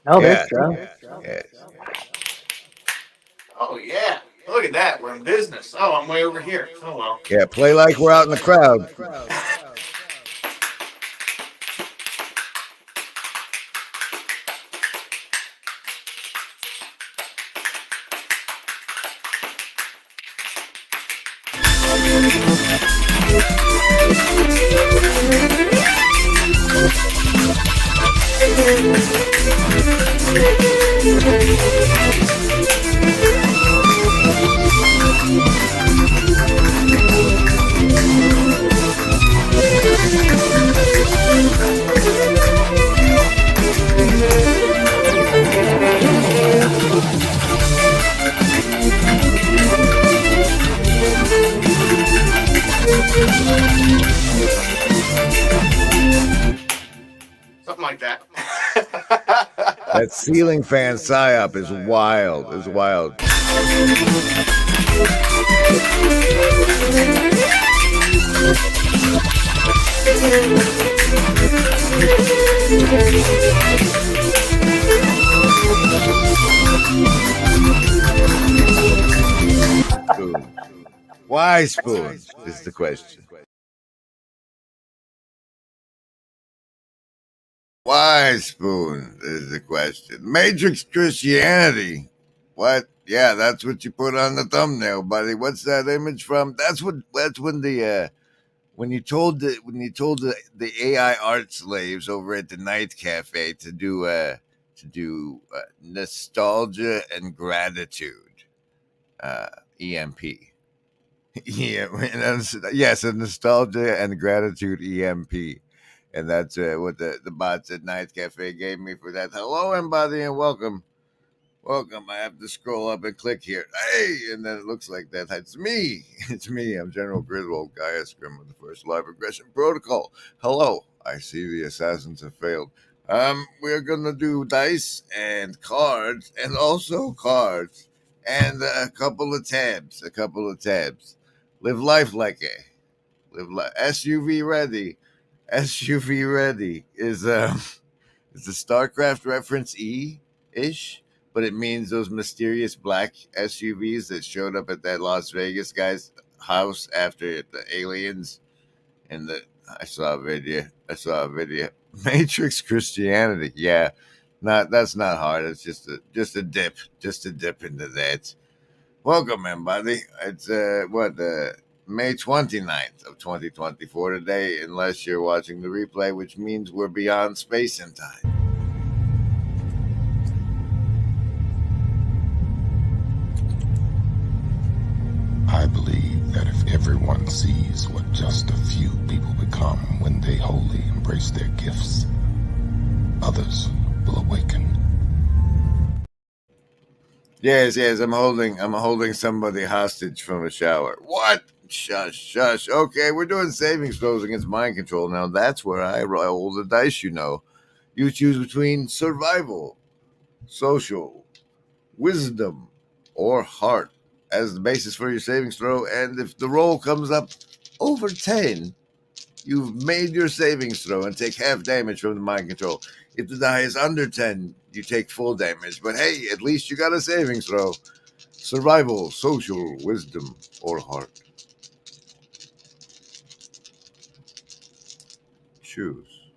Oh, that's true. Yes. Oh, yeah. Look at that. We're in business. Oh, I'm way over here. Oh, well. Yeah, play like we're out in the crowd. Something like that. That ceiling fan psyop is wild. Is wild. Why spoon is the question. Why spoon is the question. Matrix Christianity. What? Yeah, that's what you put on the thumbnail, buddy. What's that image from? That's when the when you told the AI art slaves over at the NightCafe to do nostalgia and gratitude, EMP. Yeah, yes, a nostalgia and gratitude EMP, and that's what the bots at Night Cafe gave me for that. Hello, everybody, and welcome. Welcome. I have to scroll up and click here. Hey, and then it looks like that. It's me. It's me. I'm General Griswold, Gaia Scrim of the First Live Aggression Protocol. Hello. I see the assassins have failed. We're gonna do dice and cards, and also cards, and a couple of tabs. Live life like SUV ready. SUV ready is it's a StarCraft reference ish, but it means those mysterious black SUVs that showed up at that Las Vegas guy's house after the aliens and the I saw a video. Matrix Christianity. Yeah. That's not hard. It's just a dip. Just a dip into that. Welcome everybody. It's May 29th of 2024 today, unless you're watching the replay, which means we're beyond space and time. I believe that if everyone sees what just a few people become when they wholly embrace their gifts, others will awaken. Yes, I'm holding somebody hostage from a shower. What? Shush. Okay, we're doing savings throws against mind control. Now that's where I roll the dice, you know. You choose between survival, social, wisdom, or heart as the basis for your savings throw, and if the roll comes up over 10, you've made your savings throw and take half damage from the mind control. If the die is under 10, you take full damage. But hey, at least you got a savings throw. Survival, social, wisdom, or heart. Choose.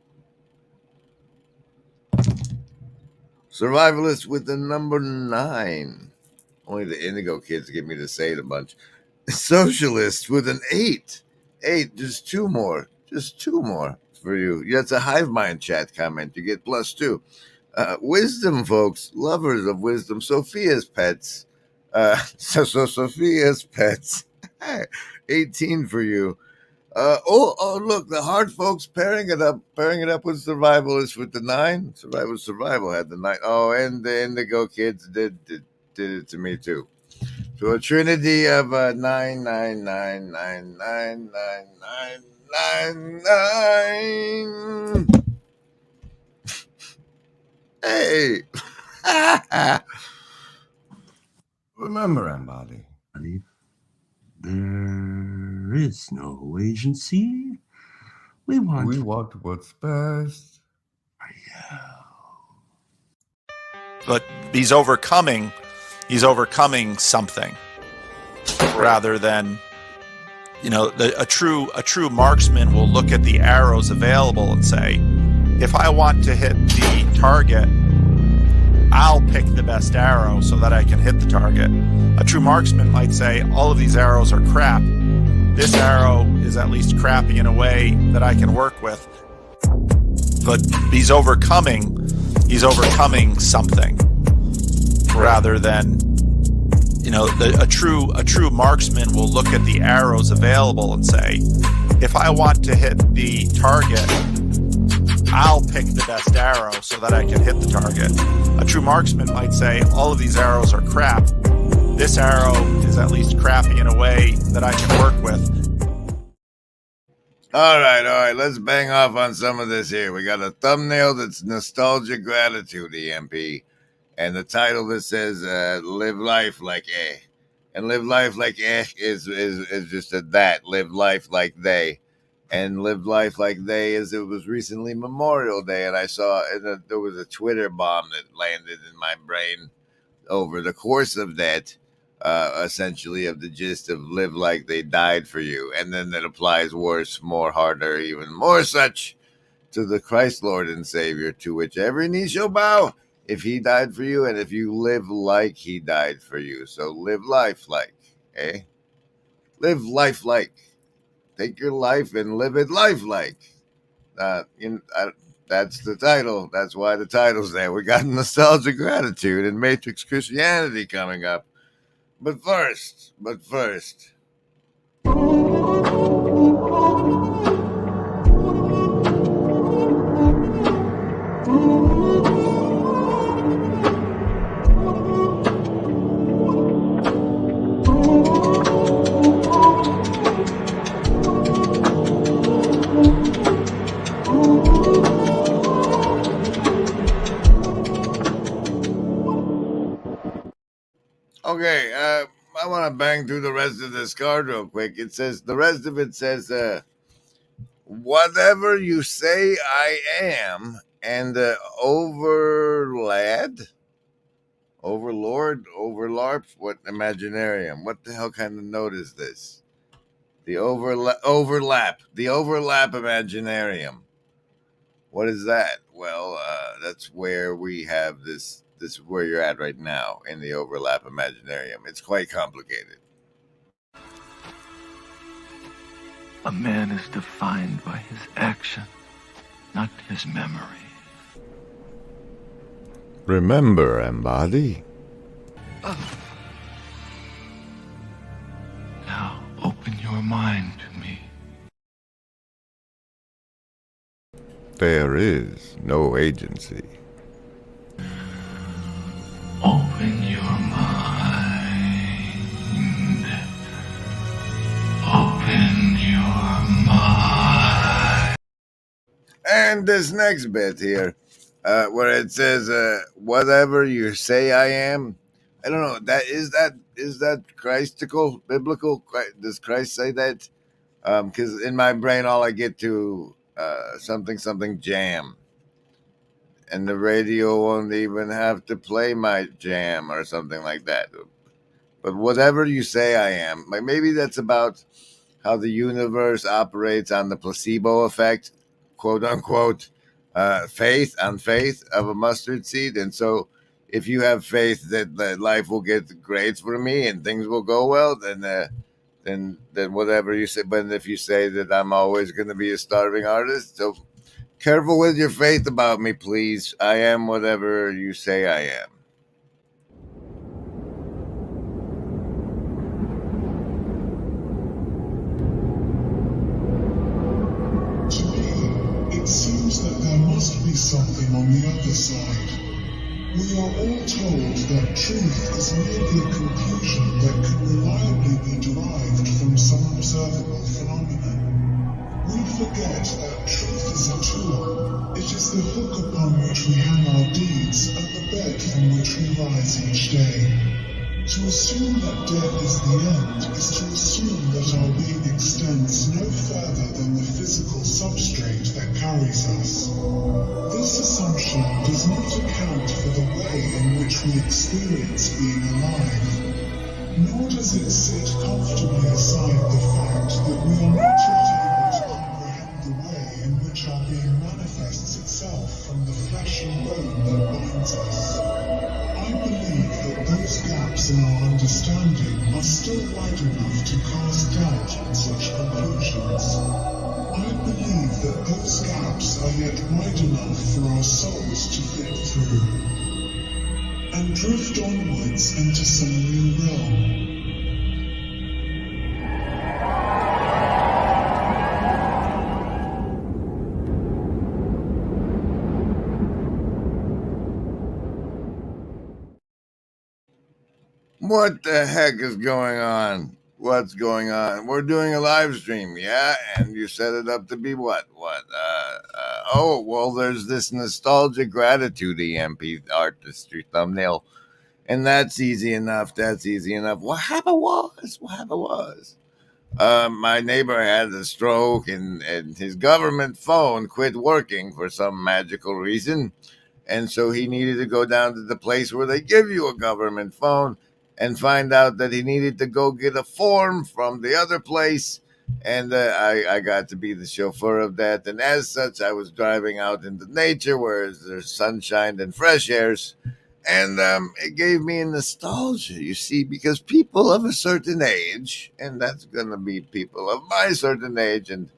Survivalist with the number 9. Only the Indigo kids get me to say it a bunch. Socialist with an 8. 8, just two more for you. That's a Hive Mind chat comment. You get +2. Wisdom, folks, lovers of wisdom. Sophia's pets. So Sophia's pets. 18 for you. Look, the hard folks pairing it up with survivalist with the 9. Survival had the 9. Oh, and the Indigo kids did it to me too. So a trinity of 9, 9, 9, 9, 9, 9, 9, 9, 9. Hey. Remember, Embody, there is no agency. We want what's best. Yeah. But he's overcoming something rather than, a true marksman will look at the arrows available and say, if I want to hit the target, I'll pick the best arrow so that I can hit the target. A true marksman might say, all of these arrows are crap. This arrow is at least crappy in a way that I can work with. But he's overcoming something rather than, a true marksman will look at the arrows available and say, if I want to hit the target, I'll pick the best arrow so that I can hit the target. A true marksman might say, all of these arrows are crap. This arrow is at least crappy in a way that I can work with. All right. Let's bang off on some of this here. We got a thumbnail that's nostalgia gratitude EMP, and the title that says "Live life like eh," and "Live life like eh" is just that. Live life like they, and "Live life like they" is it was recently Memorial Day, and I saw there was a Twitter bomb that landed in my brain over the course of that. essentially of the gist of live like they died for you. And then it applies worse, more, harder, even more such to the Christ Lord and Savior, to which every knee shall bow if he died for you and if you live like he died for you. So live life like, eh? Live life like. Take your life and live it lifelike. That's the title. That's why the title's there. We got Nostalgia Gratitude and Matrix Christianity coming up. But first. Okay, I want to bang through the rest of this card real quick. It says, the rest of it says, whatever you say I am, and overlord, overlarp, what imaginarium? What the hell kind of note is this? The overlap imaginarium. What is that? Well, that's where we have this is where you're at right now in the overlap imaginarium. It's quite complicated. A man is defined by his action, not his memory. Remember, embody. Now open your mind to me. There is no agency. Open your mind. Open your mind. And this next bit here, where it says, whatever you say I am, I don't know, is that Christical, biblical? Does Christ say that? Because in my brain, all I get to something jam. And the radio won't even have to play my jam or something like that. But whatever you say I am, like maybe that's about how the universe operates on the placebo effect, quote unquote, faith of a mustard seed. And so if you have faith that life will get great for me and things will go well, then whatever you say. But if you say that I'm always going to be a starving artist, so careful with your faith about me, please. I am whatever you say I am. To me, it seems that there must be something on the other side. We are all told that truth is merely a conclusion that can reliably be derived from some observable phenomenon. We forget that truth is a tool. It is the hook upon which we hang our deeds and the bed from which we rise each day. To assume that death is the end is to assume that our being extends no further than the physical substrate that carries us. This assumption does not account for the way in which we experience being alive, nor does it sit comfortably aside the fact that we are not yet able to comprehend the way in which our being manifests itself from the flesh and bone that binds us. I believe that those gaps in our understanding are still wide enough to cast doubt on such conclusions. I believe that those gaps are yet wide enough for our souls to fit through and drift onwards into some new realm. What the heck is going on? What's going on? We're doing a live stream, yeah? And you set it up to be what? Oh, well, there's this Nostalgia Gratitude EMP Artistry thumbnail. And that's easy enough. What happened was, my neighbor had a stroke and his government phone quit working for some magical reason. And so he needed to go down to the place where they give you a government phone and find out that he needed to go get a form from the other place. And I got to be the chauffeur of that. And as such, I was driving out into nature where there's sunshine and fresh airs. And it gave me a nostalgia, you see, because people of a certain age, and that's going to be people of my certain age, and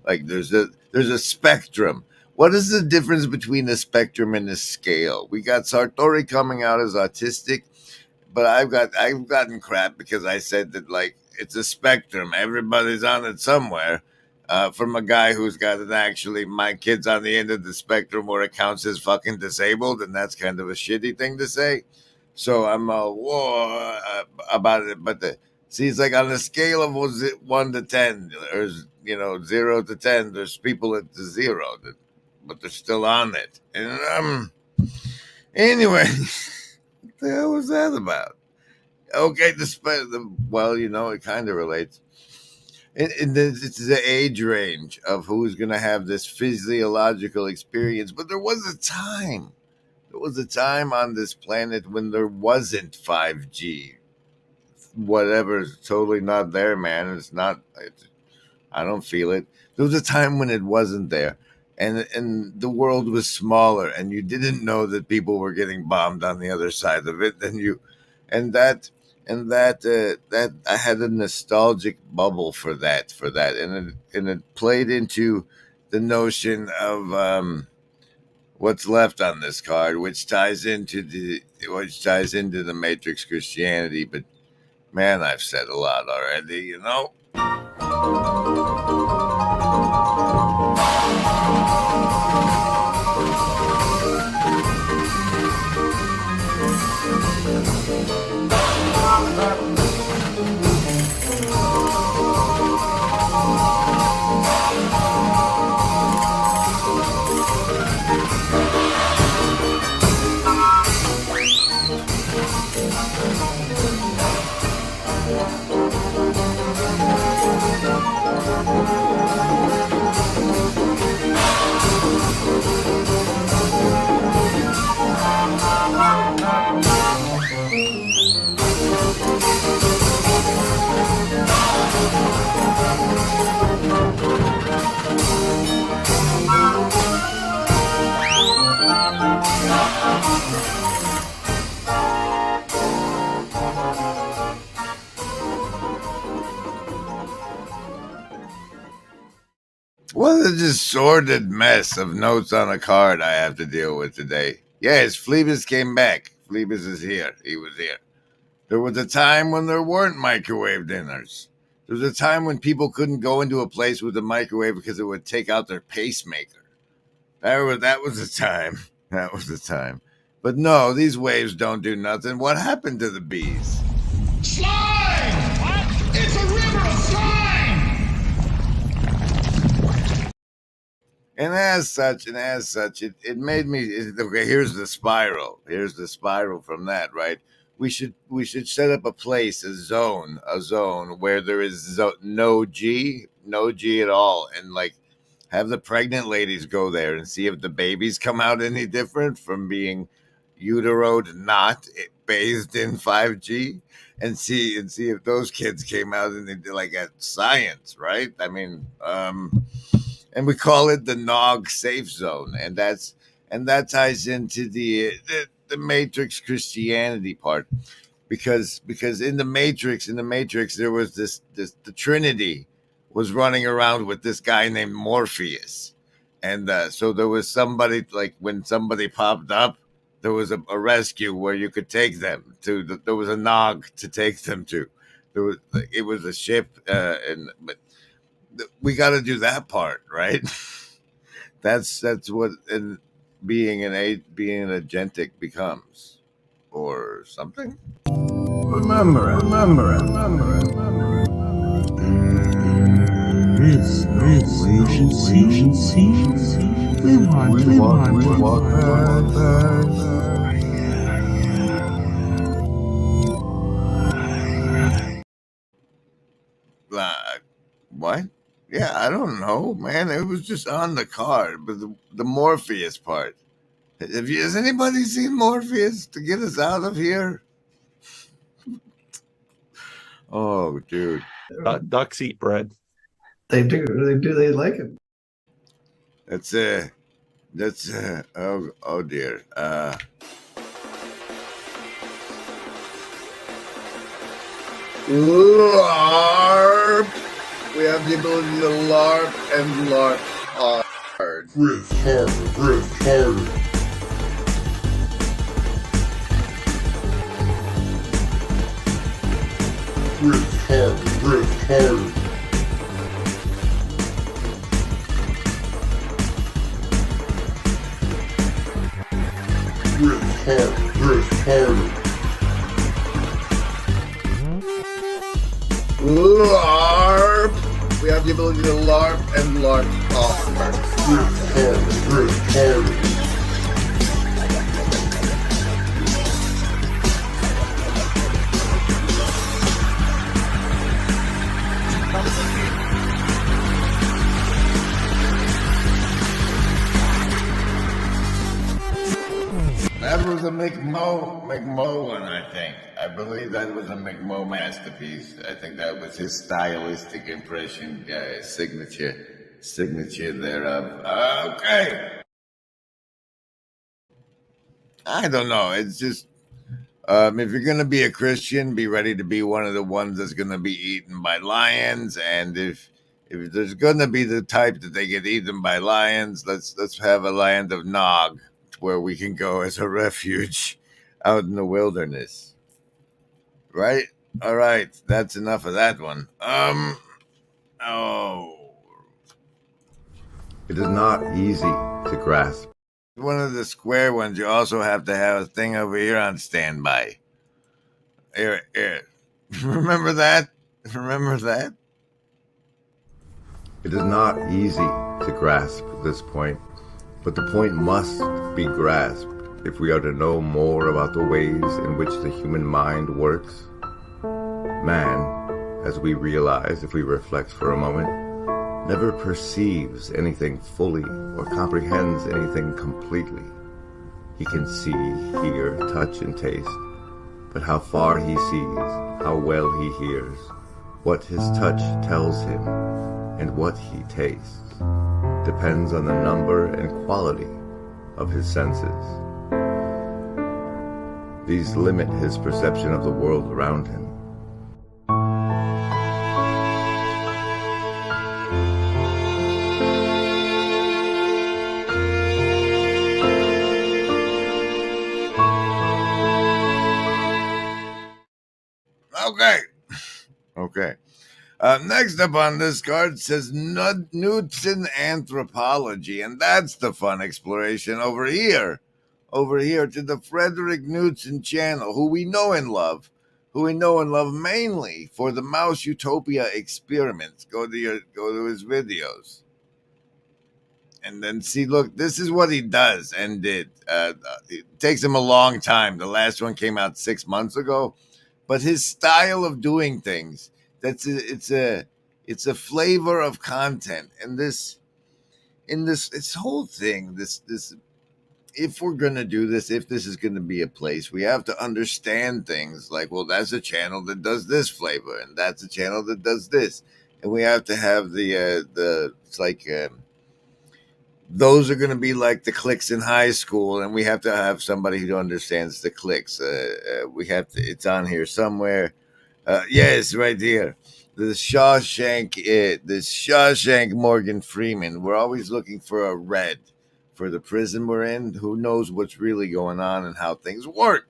like there's a spectrum. What is the difference between a spectrum and a scale? We got Sartori coming out as autistic, but I've gotten crap because I said that like it's a spectrum. Everybody's on it somewhere. From a guy who's got it actually, my kid's on the end of the spectrum where it counts as fucking disabled, and that's kind of a shitty thing to say. So I'm whoa about it. But see, it's like on a scale of 1 to 10, or 0 to 10, there's people at the 0, but they're still on it. And anyway, what the hell was that about? Okay, well, it kind of relates. It's the age range of who's going to have this physiological experience. But there was a time on this planet when there wasn't 5G. Whatever's totally not there, man. I don't feel it. There was a time when it wasn't there. And the world was smaller, and you didn't know that people were getting bombed on the other side of it. That I had a nostalgic bubble for that, and it played into the notion of what's left on this card, which ties into the Matrix Christianity. But man, I've said a lot already, What a just sordid mess of notes on a card I have to deal with today. Yes, Phoebus came back. Phoebus is here. He was here. There was a time when there weren't microwave dinners. There was a time when people couldn't go into a place with a microwave because it would take out their pacemaker. That was the time. That was the time. But no, these waves don't do nothing. What happened to the bees? Slime! What? It's a river of slime! And as such, it made me, okay, here's the spiral. Here's the spiral from that, right? We should set up a place, a zone where there is no G at all. And like have the pregnant ladies go there and see if the babies come out any different from being uteroed, not bathed in 5G, and see if those kids came out and they did like at science, right? I mean, and we call it the Nog safe zone, and that ties into the Matrix Christianity part, because in the Matrix there was this the Trinity was running around with this guy named Morpheus, and so there was somebody, like when somebody popped up, there was a rescue where you could take them to. There was a Nog to take them to. It was a ship, but we got to do that part, right? that's what being an agentic becomes, or something. Remember. There is no agency. We want. What? Yeah, I don't know, man. It was just on the card, but the Morpheus part. Has anybody seen Morpheus to get us out of here? Oh, dude. Ducks eat bread. They do. They like it. That's oh dear. LARP. We have the ability to LARP and LARP hard. Riff harder, riff harder. Riff harder, riff harder. Riff harder, riff harder. LARP. We have the ability to LARP and LARP hard. Riff harder, riff harder. That was a McMo one, I think. I believe that was a McMo masterpiece. I think that was his stylistic impression, signature thereof. Okay. I don't know. It's just, if you're going to be a Christian, be ready to be one of the ones that's going to be eaten by lions. And if there's going to be the type that they get eaten by lions, let's have a land of Nog where we can go as a refuge out in the wilderness. Right? All right. That's enough of that one. It is not easy to grasp. One of the square ones, you also have to have a thing over here on standby. Here. Remember that? Remember that? It is not easy to grasp this point, but the point must be grasped if we are to know more about the ways in which the human mind works. Man, as we realize if we reflect for a moment, never perceives anything fully or comprehends anything completely. He can see, hear, touch, and taste, but how far he sees, how well he hears, what his touch tells him, and what he tastes, depends on the number and quality of his senses. These limit his perception of the world around him. Okay. Next up on this card says Knudsen Anthropology, and that's the fun exploration over here to the Frederick Knudsen channel, who we know and love mainly for the Mouse Utopia experiments. Go to his videos. And then see, look, this is what he does and did. It takes him a long time. The last one came out 6 months ago. But his style of doing things, it's a flavor of content. And this whole thing, this if we're gonna do this, if this is gonna be a place, we have to understand things like, well, that's a channel that does this flavor, and that's a channel that does this, and we have to have those are going to be like the cliques in high school, and we have to have somebody who understands the cliques. It's on here somewhere. Yes, right here. The Shawshank Morgan Freeman. We're always looking for a red for the prison we're in. Who knows what's really going on and how things work?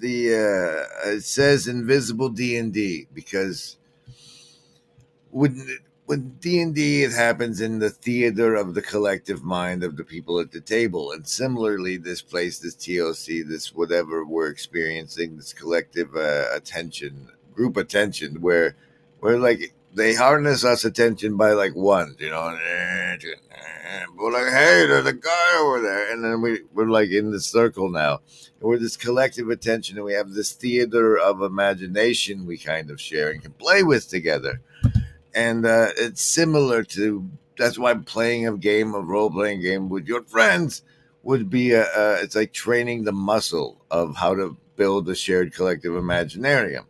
It says Invisible D&D because when D&D, it happens in the theater of the collective mind of the people at the table. And similarly, this place, this TOC, this whatever we're experiencing, this collective group attention, where like they harness us attention by like one, we're like, hey, there's a guy over there. And then we're like in the circle now. And we're this collective attention, and we have this theater of imagination we kind of share and can play with together. And it's similar to, that's why playing a role-playing game with your friends would be, it's like training the muscle of how to build a shared collective imaginarium.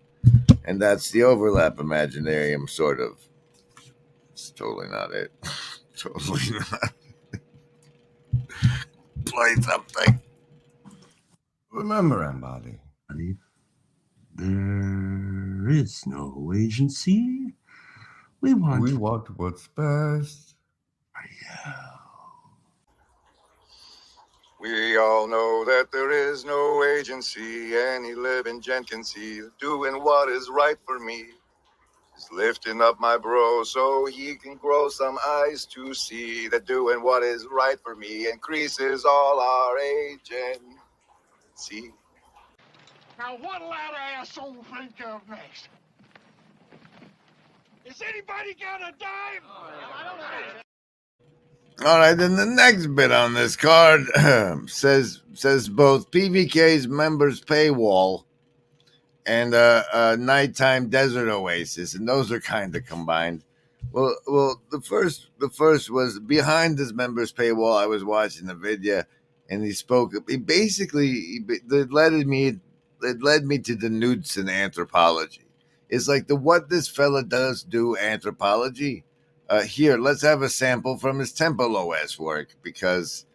And that's the overlap imaginarium, sort of. It's totally not it. Totally not. Play something. Remember, Embody. There is no agency. We want what's best. We all know that there is no agency. Any living gent can see doing what is right for me. Is lifting up my bro so he can grow some eyes to see that doing what is right for me increases all our agency. Now what'll that asshole think of next? Is anybody got a dime? All right, then the next bit on this card says both PVK's members paywall and a nighttime desert oasis, and those are kind of combined. Well, the first was behind his members paywall. I was watching the video, and he spoke. It led me to the newts in anthropology. It's like the what this fella does do anthropology. Here, let's have a sample from his Temple OS work, because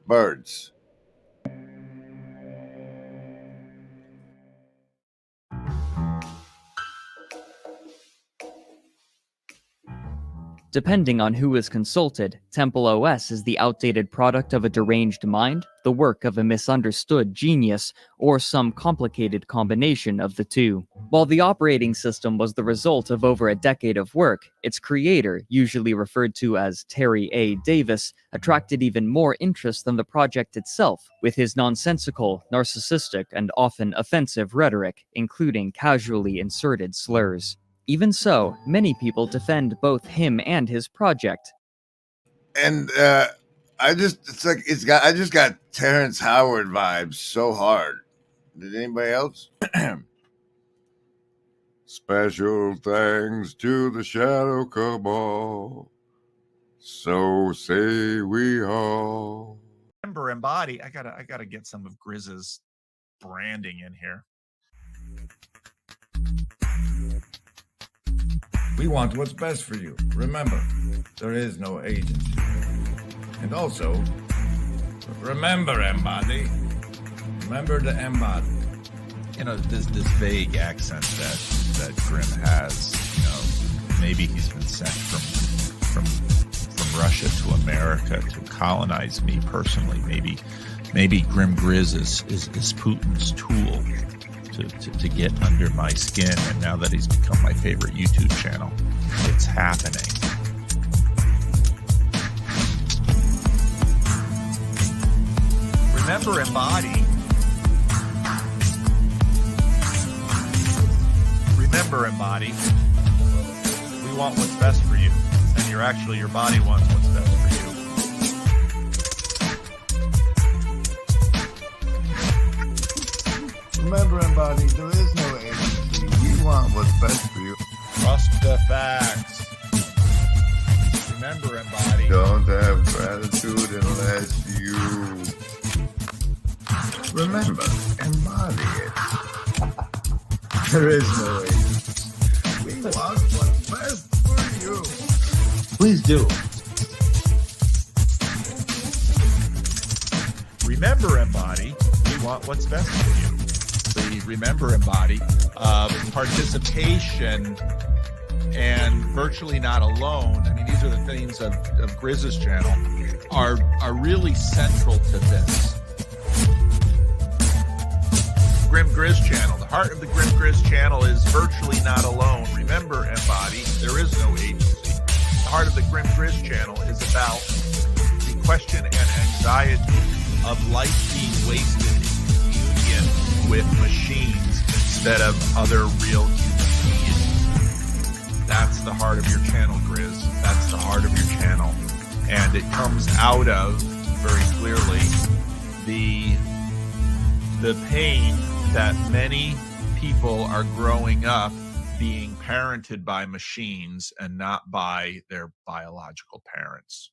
birds. Depending on who is consulted, Temple OS is the outdated product of a deranged mind, the work of a misunderstood genius, or some complicated combination of the two. While the operating system was the result of over a decade of work, its creator, usually referred to as Terry A. Davis, attracted even more interest than the project itself, with his nonsensical, narcissistic, and often offensive rhetoric, including casually inserted slurs. Even so, many people defend both him and his project. And I just got Terrence Howard vibes so hard. Did anybody else? Special thanks to the Shadow Cabal. So say we all. Remember, embody. I gotta get some of Grizz's branding in here. We want what's best for you. Remember, there is no agency. And also, remember, embody. Remember to embody. You know, this vague accent that Grim has. You know, maybe he's been sent from Russia to America to colonize me personally. Maybe Grim Grizz is Putin's tool to get under my skin, and now that he's become my favorite YouTube channel, it's happening. Remember, embody. Remember, embody. We want what's best for you, and your body wants what's best for you. Remember, embody, there is no agency. We want what's best for you. Trust the facts. Remember, embody. Don't have gratitude unless you Remember, embody it. There is no agency. We want what's best for you. Please do. Remember, embody. We want what's best for you. The remember, embody, participation and virtually not alone. I mean, these are the themes of Grizz's channel are really central to this. Grim Grizz channel. The heart of the Grim Grizz channel is virtually not alone. Remember, embody, there is no agency. The heart of the Grim Grizz channel is about the question and anxiety of life being wasted in union with machines instead of other real human beings. That's the heart of your channel, Grizz. That's the heart of your channel. And it comes out of, very clearly, the pain that many people are growing up being parented by machines and not by their biological parents.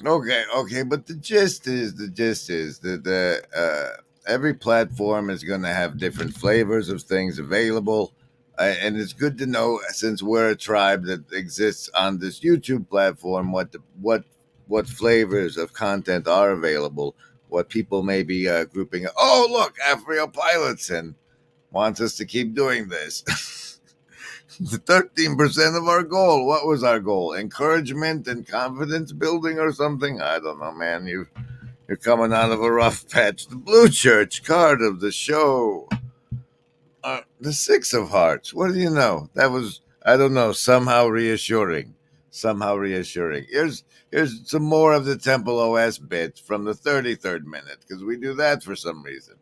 Okay, but the gist is that every platform is going to have different flavors of things available. And it's good to know, since we're a tribe that exists on this YouTube platform, what flavors of content are available, what people may be grouping. Oh, look, Afro Pilots and wants us to keep doing this. 13% of our goal. What was our goal? Encouragement and confidence building or something? I don't know, man. You're coming out of a rough patch. The Blue Church card of the show. The Six of Hearts. What do you know? That was, I don't know, somehow reassuring. Here's some more of the Temple OS bits from the 33rd minute, because we do that for some reason.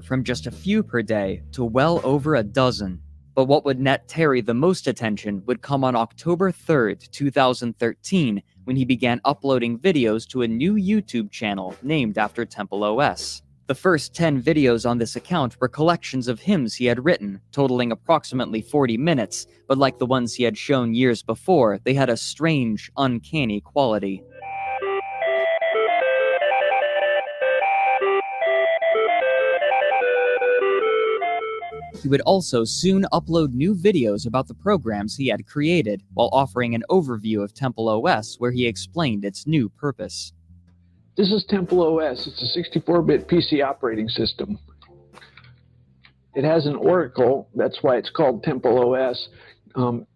From just a few per day to well over a dozen. But what would net Terry the most attention would come on October 3rd, 2013, when he began uploading videos to a new YouTube channel named after Temple OS. The first 10 videos on this account were collections of hymns he had written, totaling approximately 40 minutes, but like the ones he had shown years before, they had a strange, uncanny quality. He would also soon upload new videos about the programs he had created, while offering an overview of Temple OS where he explained its new purpose. This is Temple OS. It's a 64-bit PC operating system. It has an oracle. That's why it's called Temple OS. The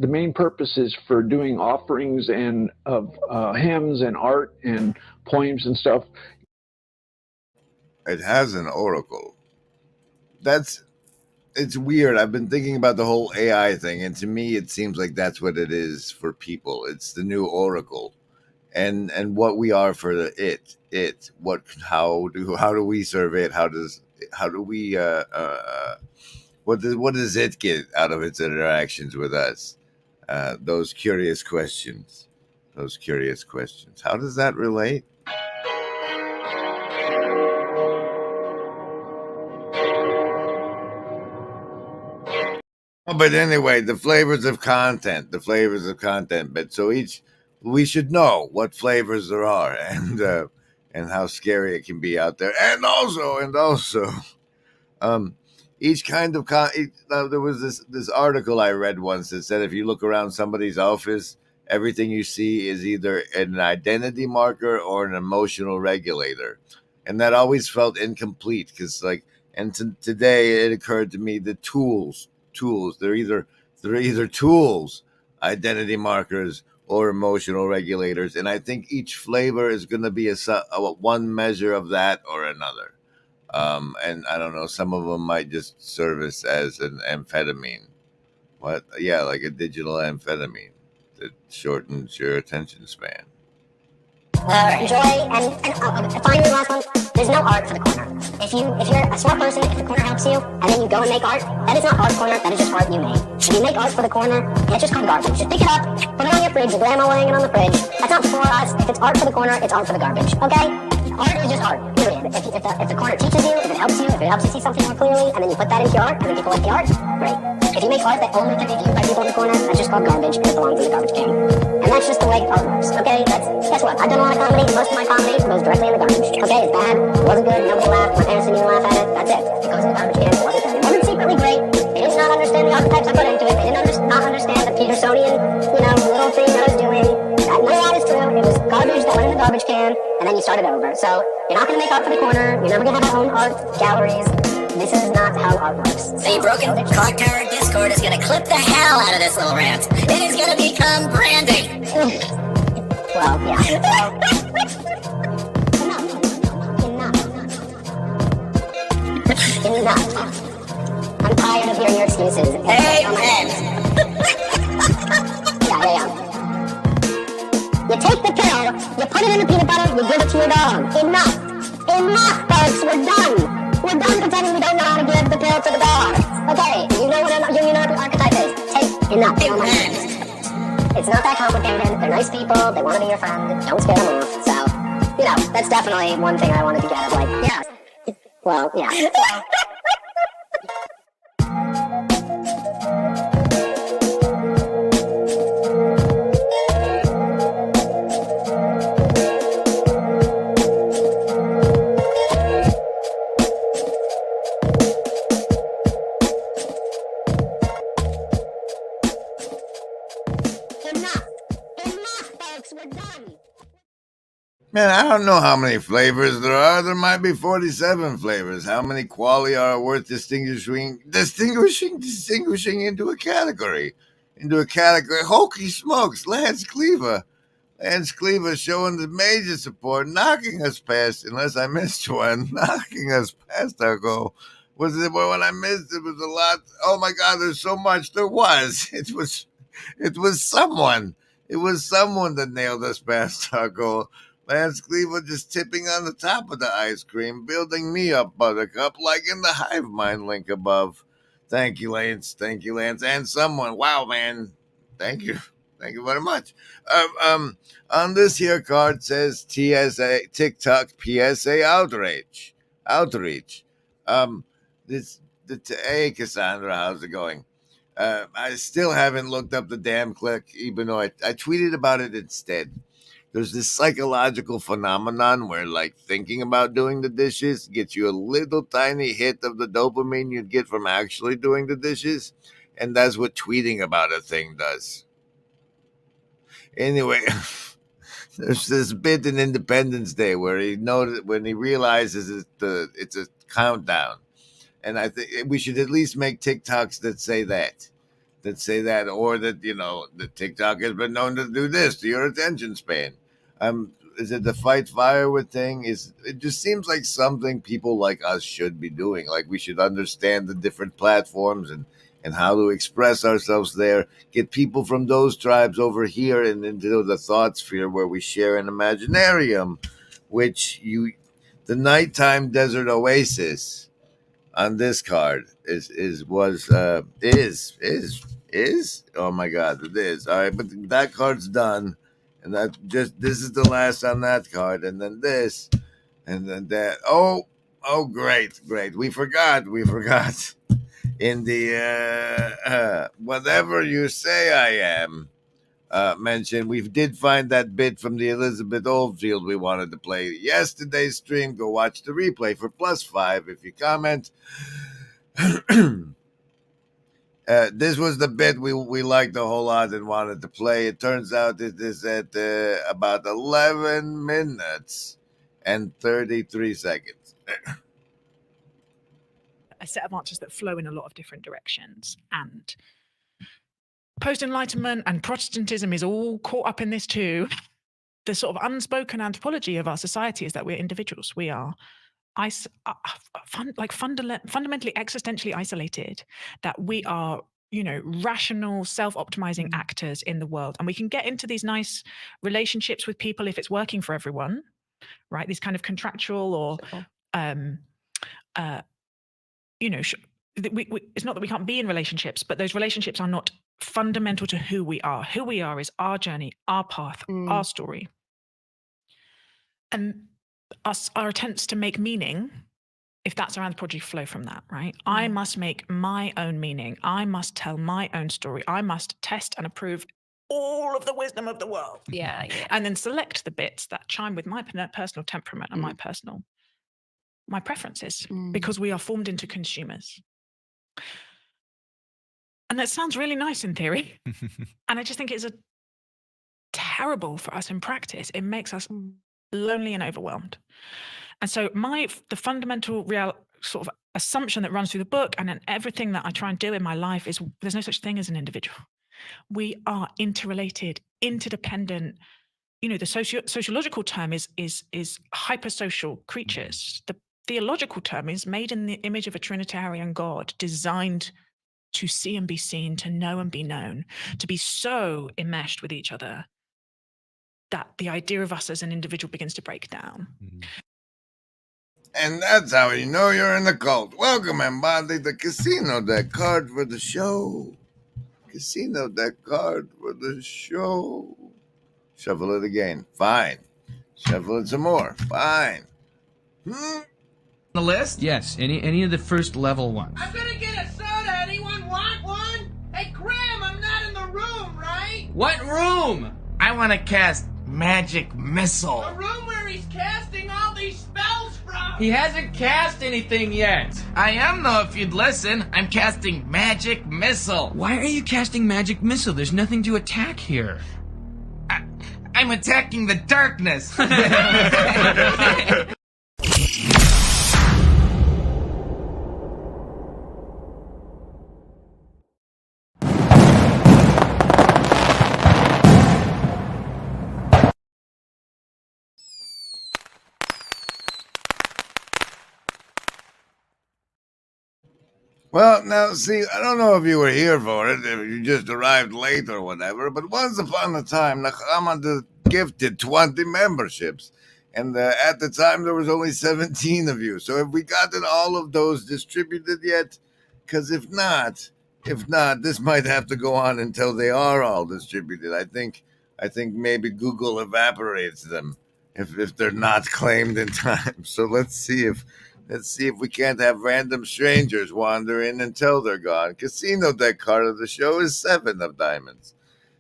main purpose is for doing offerings and of hymns and art and poems and stuff. It has an oracle. It's weird. I've been thinking about the whole AI thing, and to me, it seems like that's what it is for people. It's the new oracle. And what we are for how do we serve it? What does it get out of its interactions with us? Those curious questions. How does that relate? But anyway, the flavors of content. But so we should know what flavors there are and how scary it can be out there. And also, each kind of there was this article I read once that said if you look around somebody's office, everything you see is either an identity marker or an emotional regulator, and that always felt incomplete because today it occurred to me the tools they're either tools, identity markers, or emotional regulators, and I think each flavor is going to be a one measure of that or another. And I don't know, some of them might just service as an amphetamine. What? Yeah, like a digital amphetamine that shortens your attention span. Enjoy and finally, last one. There's no art for the corner. If you're a smart person, if the corner helps you, and then you go and make art, that is not art corner. That is just art you made. If you make art for the corner, it's just called garbage. Just pick it up, put it on your fridge. Your grandma laying it on the fridge. That's not for us. If it's art for the corner, it's art for the garbage. Okay? Art is just art. Period. If the corner teaches you, if it helps you see something more clearly, and then you put that into your art, and then people like the art, great. If you make art that only can be viewed by people in the corner, that's just called garbage, and it belongs in the garbage can. And that's just the way art works. Okay? Guess what? I've done a lot of comedy. Most of my comedy goes directly in the garbage. Okay? It's bad. It wasn't good. Nobody laughed. My parents didn't even laugh at it. That's it. It goes in the garbage can. It wasn't good. It wasn't secretly great. They did not understand the archetypes I put into it. They didn't not understand the Petersonian, little thing that I was doing. None of that is true. It was garbage that went in the garbage can, and then you started over. So you're not going to make art for the corner. You're never going to have your own art galleries. This is not how art works. The Broken Clock Tower Discord is going to clip the hell out of this little rant. It is going to become branding. Well, yeah. Enough. I'm tired of hearing your excuses. Amen. Yeah. You take the pill, you put it in the peanut butter, you give it to your dog. Enough, folks. We're done. We're done pretending we don't know how to give the pill to the dog. Okay, you know what a union archetype is. Take enough. It's not that complicated. They're nice people. They want to be your friend. Don't scare them off. So, that's definitely one thing I wanted to get of, yeah. Well, yeah. Man, I don't know how many flavors there are. There might be 47 flavors. How many qualia are worth distinguishing into a category? Hokey smokes, Lance Cleaver. Lance Cleaver showing the major support, knocking us past, unless I missed one, knocking us past our goal. Was it when I missed it was a lot? Oh my God, there's so much. There was. It was someone. It was someone that nailed us past our goal. Lance Cleaver just tipping on the top of the ice cream, building me up, Buttercup, like in the Hive Mind link above. Thank you, Lance. Thank you, Lance. And someone. Wow, man. Thank you. Thank you very much. On this here card says TSA TikTok PSA outreach. Hey Cassandra, how's it going? I still haven't looked up the damn click, even though I tweeted about it instead. There's this psychological phenomenon where, like, thinking about doing the dishes gets you a little tiny hit of the dopamine you'd get from actually doing the dishes, and that's what tweeting about a thing does. Anyway, there's this bit in Independence Day where when he realizes it's a countdown, and I think we should at least make TikToks that say that, or that the TikTok has been known to do this to your attention span. Is it the fight fire with thing? It just seems like something people like us should be doing. Like we should understand the different platforms and how to express ourselves there. Get people from those tribes over here and into the thought sphere where we share an imaginarium, the nighttime desert oasis on this card is. Oh my God, it is. All right, but that card's done. And this is the last on that card, and then this, and then that. Oh, great. We forgot. In the whatever you say I am mention, we did find that bit from the Elizabeth Oldfield we wanted to play yesterday's stream. Go watch the replay for +5 if you comment. This was the bit we liked a whole lot and wanted to play. It turns out it is at about 11 minutes and 33 seconds. A set of answers that flow in a lot of different directions. And post-Enlightenment and Protestantism is all caught up in this too. The sort of unspoken anthropology of our society is that we're individuals. We are fundamentally existentially isolated, that we are rational self-optimizing actors in the world, and we can get into these nice relationships with people if it's working for everyone, right? These kind of contractual or it's not that we can't be in relationships, but those relationships are not fundamental to who we are. Who we are is our journey, our path, our story. And our attempts to make meaning, if that's our anthropology, flow from that, right? I must make my own meaning. I must tell my own story. I must test and approve all of the wisdom of the world. Yeah. And then select the bits that chime with my personal temperament and my preferences, because we are formed into consumers. And that sounds really nice in theory. And I just think it's terrible for us in practice. It makes us lonely and overwhelmed. And so the fundamental real sort of assumption that runs through the book and in everything that I try and do in my life is there's no such thing as an individual. We are interrelated, interdependent. The sociological term is hypersocial creatures. The theological term is made in the image of a Trinitarian God, designed to see and be seen, to know and be known, to be so enmeshed with each other that the idea of us as an individual begins to break down. And that's how you know you're in the cult. Welcome, everybody, the casino deck card for the show. Casino deck card for the show. Shuffle it again. Fine. Shuffle it some more. Fine. The list? Yes, any of the first level ones. I'm gonna get a soda. Anyone want one? Hey, Graham, I'm not in the room, right? What room? I want to cast Magic Missile. The room where he's casting all these spells from. He hasn't cast anything yet. I am, though, if you'd listen. I'm casting Magic Missile. Why are you casting Magic Missile? There's nothing to attack here. I'm attacking the darkness. Well, now, see, I don't know if you were here for it, if you just arrived late or whatever, but once upon a time, Nakama gifted 20 memberships. And at the time, there was only 17 of you. So have we gotten all of those distributed yet? Because if not, this might have to go on until they are all distributed. I think maybe Google evaporates them if they're not claimed in time. So let's see if we can't have random strangers wander in until they're gone. Casino deck card of the show is 7 of diamonds.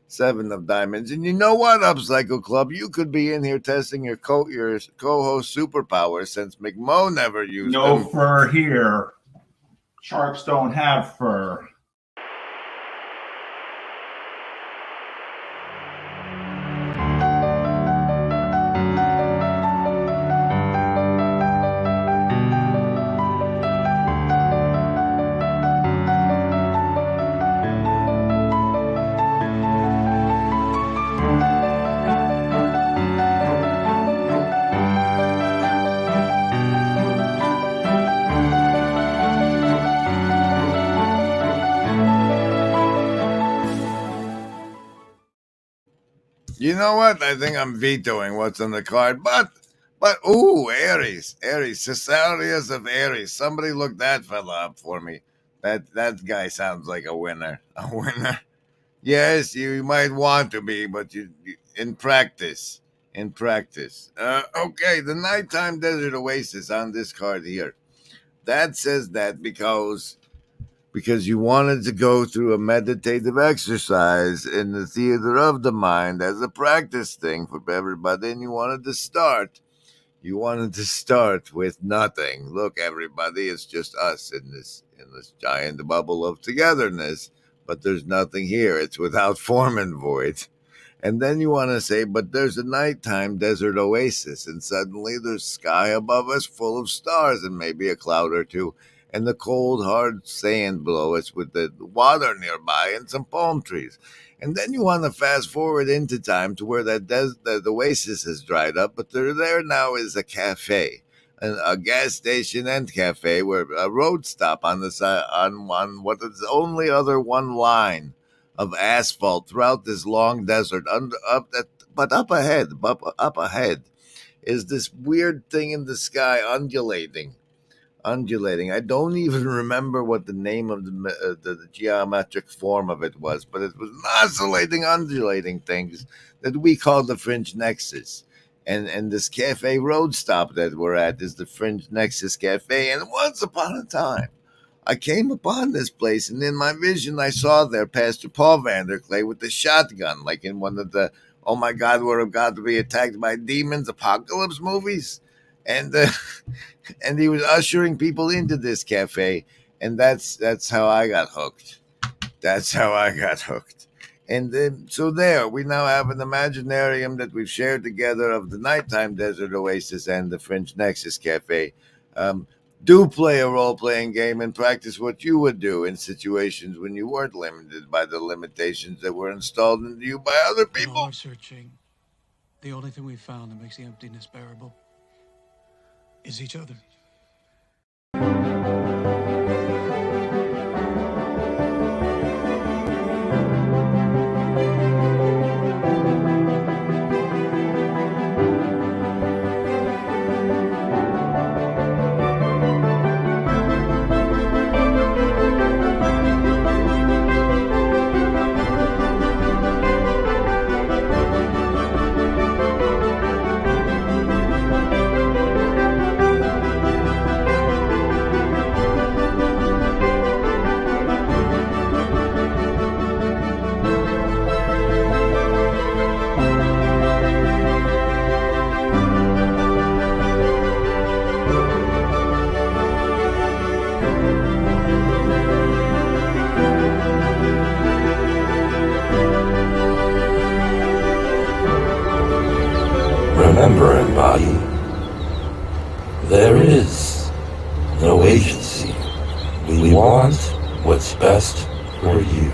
7 of diamonds. And you know what, Upcycle Club? You could be in here testing your co-host superpowers since McMo never used them. No fur here. Sharks don't have fur. You know what? I think I'm vetoing what's on the card. But ooh, Aries, Cesarius of Aries. Somebody look that fella up for me. That guy sounds like a winner. A winner. Yes, you might want to be, but you in practice. Okay, the Nighttime Desert Oasis on this card here. That says that because you wanted to go through a meditative exercise in the theater of the mind as a practice thing for everybody, and you wanted to start with nothing. Look, everybody, it's just us in this giant bubble of togetherness, but there's nothing here. It's without form and void. And then you want to say, but there's a nighttime desert oasis, and suddenly there's sky above us full of stars and maybe a cloud or two, and the cold, hard sand below us with the water nearby and some palm trees. And then you want to fast forward into time to where the oasis has dried up, but there now is a cafe, a gas station and cafe, where a road stop on the side on what is only other one line of asphalt throughout this long desert. But up ahead is this weird thing in the sky undulating. I don't even remember what the name of the geometric form of it was, but it was an oscillating, undulating things that we call the Fringe Nexus. And this cafe road stop that we're at is the Fringe Nexus Cafe. And once upon a time, I came upon this place, and in my vision, I saw there Pastor Paul Vanderklay with the shotgun, like in one of the, oh my God, we're about to be attacked by demons apocalypse movies. And and he was ushering people into this cafe, and that's how I got hooked. And then, so there, we now have an imaginarium that we've shared together of the Nighttime Desert Oasis and the Fringe Nexus Cafe. Do play a role-playing game and practice what you would do in situations when you weren't limited by the limitations that were installed into you by other people. All our searching, the only thing we found that makes the emptiness bearable is each other. There is no agency. We want what's best for you.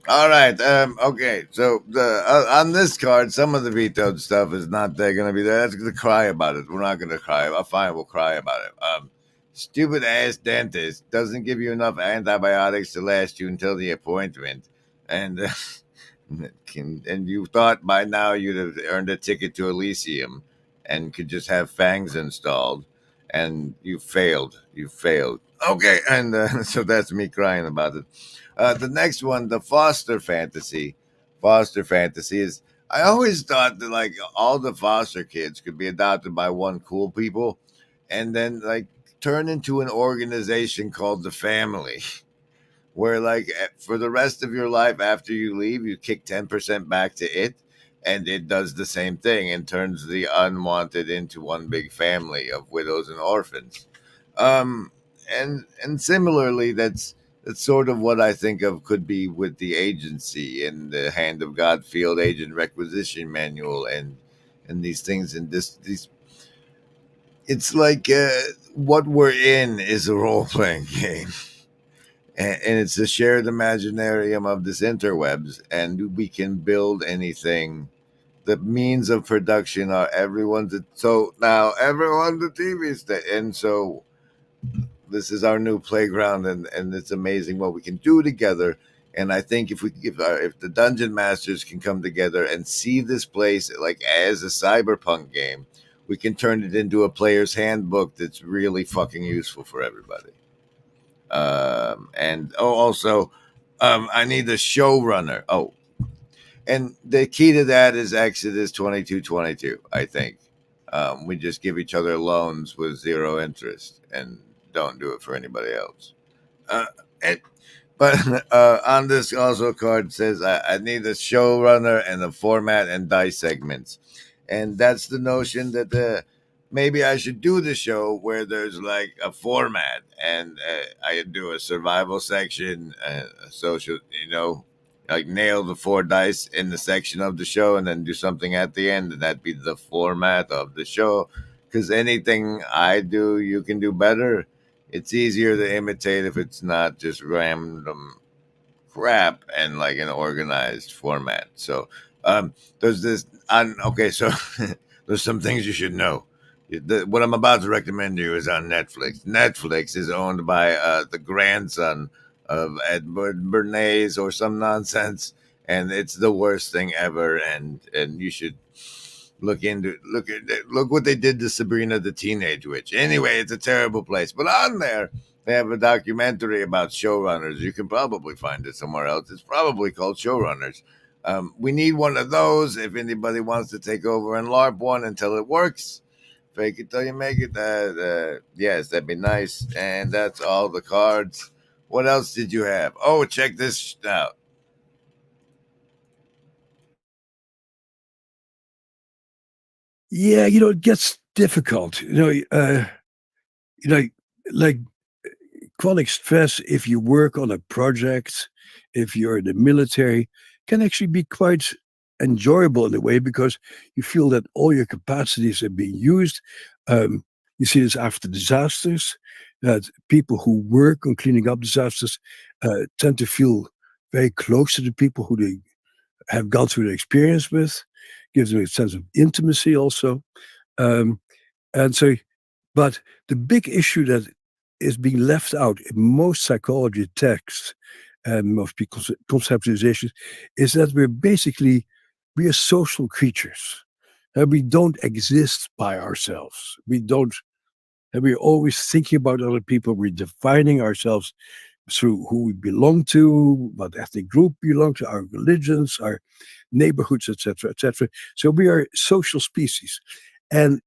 All right. Okay. So on this card, some of the vetoed stuff is not going to be there. That's going to cry about it. We're not going to cry. Fine, we'll cry about it. Stupid ass dentist doesn't give you enough antibiotics to last you until the appointment, and and you thought by now you'd have earned a ticket to Elysium, and could just have fangs installed, and you failed. You failed. Okay, and so that's me crying about it. The next one, the foster fantasy. Foster fantasy is, I always thought that like all the foster kids could be adopted by one cool people and then like turn into an organization called the family where like for the rest of your life after you leave, you kick 10% back to it and it does the same thing and turns the unwanted into one big family of widows and orphans. And similarly, that's sort of what I think of could be with the agency and the Hand of God Field Agent Requisition Manual and these things and these. It's like what we're in is a role playing game, and it's a shared imaginarium of this interwebs, and we can build anything. The means of production are everyone's. So now everyone's a TV station, and so this is our new playground, and it's amazing what we can do together. And I think if the dungeon masters can come together and see this place like as a cyberpunk game, we can turn it into a player's handbook that's really fucking useful for everybody. Also, I need a showrunner. Oh, and the key to that is Exodus 22:22. I think we just give each other loans with zero interest and don't do it for anybody else. But on this also card says I need a showrunner and a format and dice segments, and that's the notion that maybe I should do the show where there's like a format and I do a survival section, a social, like nail the 4 dice in the section of the show and then do something at the end, and that'd be the format of the show. Because anything I do, you can do better. It's easier to imitate if it's not just random crap and like an organized format. So there's this okay, so there's some things you should know. What I'm about to recommend to you is on Netflix. Netflix is owned by the grandson of Edward Bernays or some nonsense, and it's the worst thing ever. And you should look what they did to Sabrina the Teenage Witch. Anyway, it's a terrible place. But on there, they have a documentary about showrunners. You can probably find it somewhere else. It's probably called Showrunners. We need one of those if anybody wants to take over and LARP one until it works. Fake it till you make it. Yes, that'd be nice. And that's all the cards. What else did you have? Oh, check this out. Yeah, it gets difficult. Like chronic stress, if you work on a project, if you're in the military, can actually be quite enjoyable in a way because you feel that all your capacities are being used. You see this after disasters, that people who work on cleaning up disasters tend to feel very close to the people who they have gone through the experience with, gives them a sense of intimacy also. And so, but the big issue that is being left out in most psychology texts and most people's conceptualizations is that we are social creatures. And we don't exist by ourselves. And we're always thinking about other people. We're defining ourselves through who we belong to, what ethnic group we belong to, our religions, our neighborhoods, etc., etc. So we are social species. And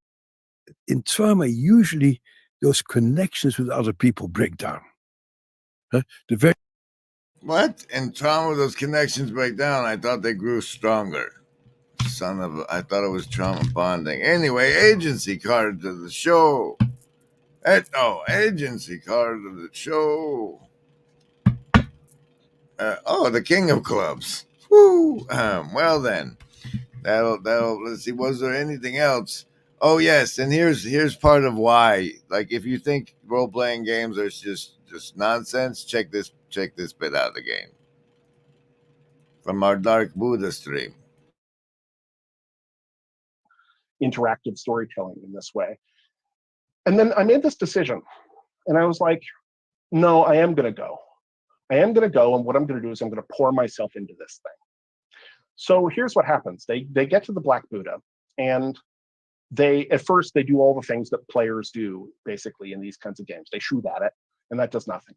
in trauma, usually those connections with other people break down. What? In trauma, those connections break down. I thought they grew stronger. I thought it was trauma bonding. Anyway, agency card to the show. Agency card to the show. The king of clubs. Woo! Well then, That'll. Let's see. Was there anything else? Oh yes, and here's part of why. Like, if you think role playing games are just nonsense, check this bit out of the game from our Dark Buddha stream. Interactive storytelling in this way. And then I made this decision, and I was like, no, I am going to go. And what I'm going to do is I'm going to pour myself into this thing. So here's what happens. They get to the Black Buddha, and at first they do all the things that players do basically in these kinds of games. They shoot at it, and that does nothing.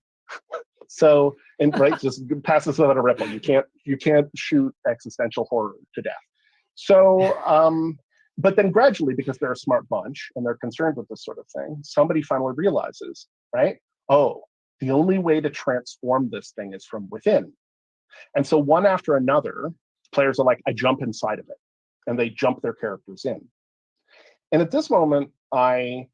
So, and right, just passes without a ripple. You can't shoot existential horror to death. So, but then gradually, because they're a smart bunch and they're concerned with this sort of thing, somebody finally realizes, right? Oh, the only way to transform this thing is from within. And so one after another, players are like, I jump inside of it, and they jump their characters in. And at this moment, I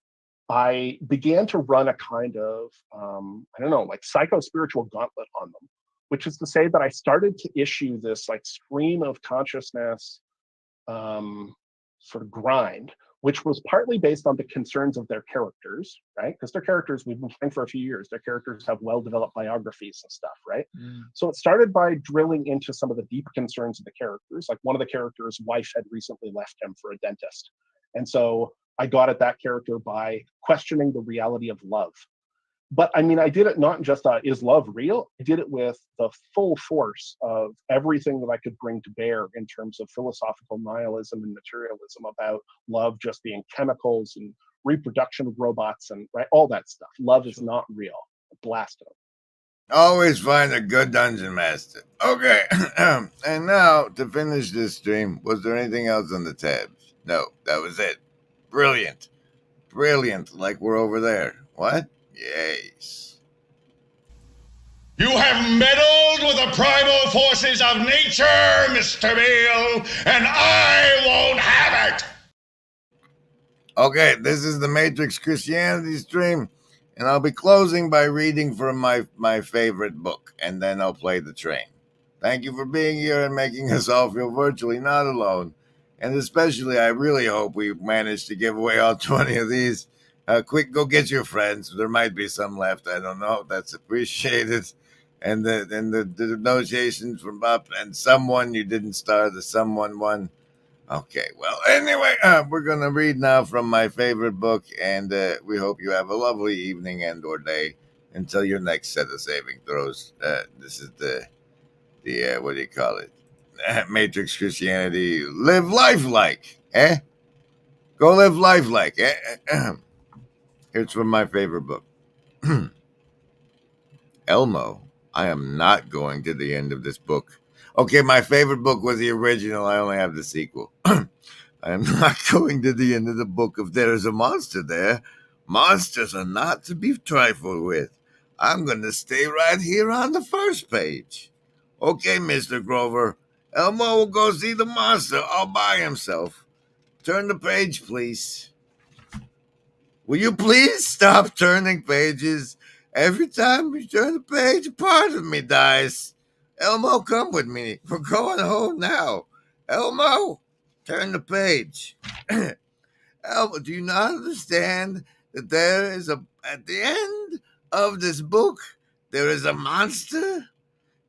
began to run a kind of, I don't know, like psycho-spiritual gauntlet on them, which is to say that I started to issue this like stream of consciousness sort of grind, which was partly based on the concerns of their characters, right? Because their characters, we've been playing for a few years, their characters have well-developed biographies and stuff, right? So it started by drilling into some of the deep concerns of the characters. Like one of the characters' wife had recently left him for a dentist. And so I got at that character by questioning the reality of love. But I mean, I did it not just, is love real? I did it with the full force of everything that I could bring to bear in terms of philosophical nihilism and materialism about love just being chemicals and reproduction of robots and right, all that stuff. Love is not real. Blast it. Always find a good dungeon master. Okay, and now to finish this stream, was there anything else on the tabs? No, that was it. Brilliant. Like we're over there. What? Yes. You have meddled with the primal forces of nature, Mr. Beale, and I won't have it! Okay, this is the Matrix Christianity stream, and I'll be closing by reading from my favorite book, and then I'll play the train. Thank you for being here and making us all feel virtually not alone. And especially, I really hope we manage to give away all 20 of these. Quick, go get your friends. There might be some left. I don't know. That's appreciated. And the negotiations from up and someone you didn't star, the someone won. Okay, well, anyway, we're going to read now from my favorite book, and we hope you have a lovely evening and or day until your next set of saving throws. This is the what do you call it? Matrix Christianity. Live lifelike, eh? Go live lifelike, eh? Here's from my favorite book. Elmo, I am not going to the end of this book. Okay, my favorite book was the original. I only have the sequel. I am not going to the end of the book if there is a monster there. Monsters are not to be trifled with. I'm going to stay right here on the first page. Okay, Mr. Grover. Elmo will go see the monster all by himself. Turn the page, please. Will you please stop turning pages? Every time you turn the page, a part of me dies. Elmo, come with me. We're going home now. Elmo, turn the page. Elmo, do you not understand that there is at the end of this book, there is a monster?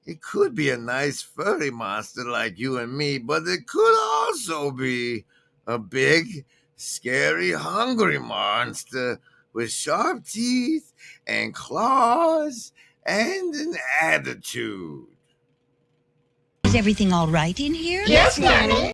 It could be a nice furry monster like you and me, but it could also be a big, scary, hungry monster with sharp teeth and claws and an attitude. Is everything all right in here? Yes, Nanny.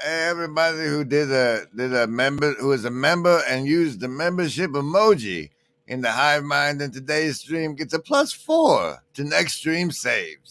Everybody who did a member who is a member and used the membership emoji in the Hive Mind in today's stream gets a +4 to next stream saves.